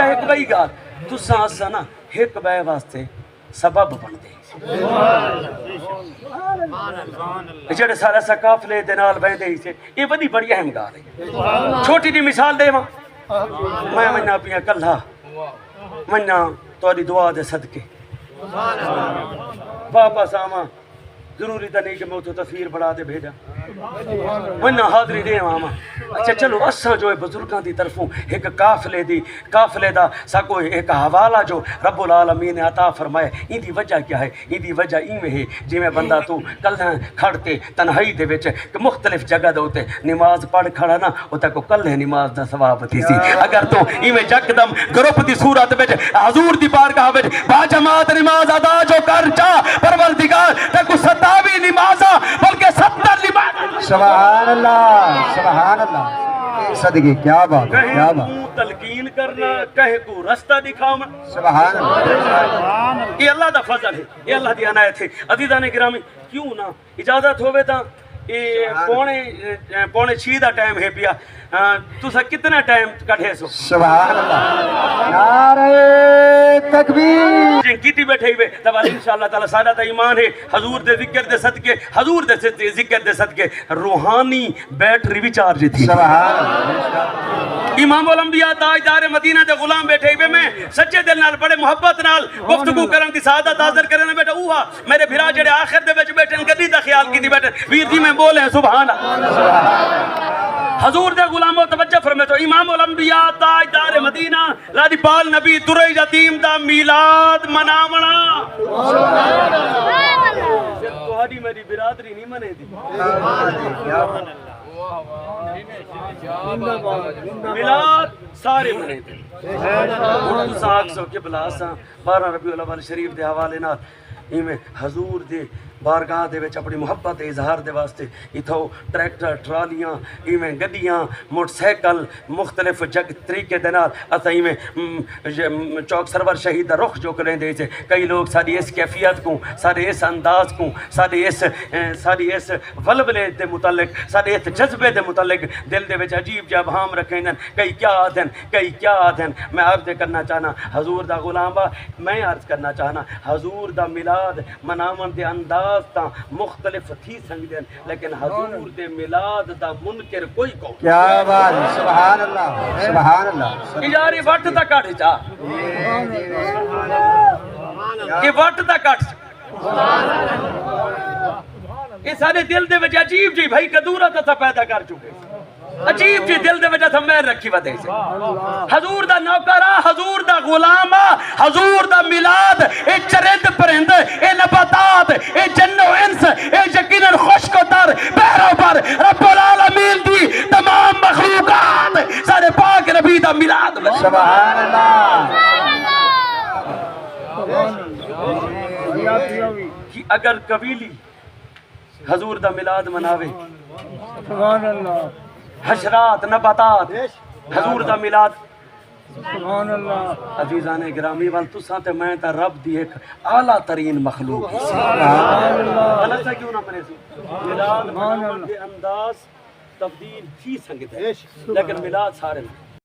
اچھا ایک بئی گال تساں اسا نا ایک بے واسطے سبب بن دے جڑے سارا سا قافلے دے نال بیندے ہی سے یہ بڑی بڑی اہم گال ہے چھوٹی جی مثال دے میں مننا پیا کلھا مننا تہاڈی دعا دے صدقے واپس آواں ضروری تو نہیں کہ میں تو تصویر بڑھا دے بھیجا مننا حاضری دے آواں اچھا چلو اساں جو بزرگاں دی طرفوں ایک قافلے دا ساکو ایک حوالہ جو رب العالمین نے عطا فرمائے ان دی وجہ کیا ہے ان دی وجہ ایویں ہے جویں بندہ تو کل کھڑتے تنہائی دے وچ مختلف جگہ دے اوتے نماز پڑھ کھڑا نا اوتے کو کل نماز دا ثواب تھی سی اگر تو ایویں یکدم گروپ دی صورت وچ حضور دی بارگاہ وچ با جماعت نماز ادا جو کر چا پروردگار تے کو ستاوی نمازاں بلکہ 70 نماز سبحان اللہ سبحان اللہ صدقے کیا بات ہے کیا بات تلقین کرنا کہے کو رستہ دکھاؤں سبحان اللہ یہ اللہ دا فضل ہے یہ اللہ دی عنایت ہے عزیزان گرامی کیوں نہ اجازت ہوئے تا یہ پونے 6 دا ٹائم ہے پیا تسا کتنا ٹائم کٹھے سو سبحان اللہ نعرہ تکبیر جن کیتی بیٹھے ہوئے تب انشاءاللہ تعالی سادہ تا ایمان ہے حضور دے ذکر دے صدقے حضور دے ذکر دے صدقے روحانی بیٹری بھی چارج تھی سبحان اللہ امام الانبیاء تاجدار مدینہ دے غلام بیٹھے ہوئے میں سچے دل نال بڑے محبت نال گفتگو کرن دی سعادت حاضر کرن بیٹھا اوہا میرے بھرا جڑے آخر دے وچ بیٹھے گدی دا خیال کیتی بیٹھے ویر جی میں بولے سبحان اللہ حضور دے غلاموں توجہ فرمائے تو امام الانبیاء تاجدار مدینہ لادی پال نبی درے یتیم دا میلاد مناونا تہاڈی میری برادری نہیں منے دی میلاد سارے منے دے اردو ساکھ سو کے بلاساں 12 ربیع الاول شریف دے حوالے نال ایویں حضور دے بارگاہ دے وچ اپنی محبت اظہار دے واسطے اتھو ٹریکٹر ٹرالیاں ایویں گڈیاں موٹر سائیکل مختلف طریقے دے نال اساں ایویں چوک سرور شہید دا رخ جو کریندے سے کئی لوگ ساری اس کیفیت کو سارے اس انداز کو ساری اس ولولے دے متعلق سارے اس جذبے دے متعلق دل دے وچ عجیب جا ابہام رکھیندن کئی کیا آدھن میں عرض کرنا چاہنا حضور دا غلام میں عرض کرنا چاہنا حضور دا میلاد مناون دے انداز تا مختلف تھی سنگدن لیکن حضور دے میلاد دا منکر کوئی کو کیا بات سبحان اللہ سبحان اللہ یاری وٹ دا کٹ جا یہ وٹ دا کٹ یہ سارے دل دے وجہ عجیب جی بھائی قدورت تا پیدا کر چکے عجیب جی دل دے وجہ تھا میں رکھی ودے سے حضور دا نوکرہ حضور دا غلامہ حضور دا میلاد اے چرند پرند اے نباتات اے جن و انس اے یقیناً خشک و تر بہروں پر رب العالمین دی تمام مخلوقات سارے پاک نبی دا میلاد سبحان اللہ کہ اگر قبیلی حضور دا میلاد مناوے سبحان اللہ حشرات نباتات حضور دا میلاد سبحان اللہ عزیزان گرامی وال تساں تے میں تا رب دی ایک اعلیٰ ترین مخلوق سبحان اللہ غلط ہے کیوں نہ منے سی میلاد مناون دے انداز تبدیل تھی سنگت ہے لیکن میلاد سارے میں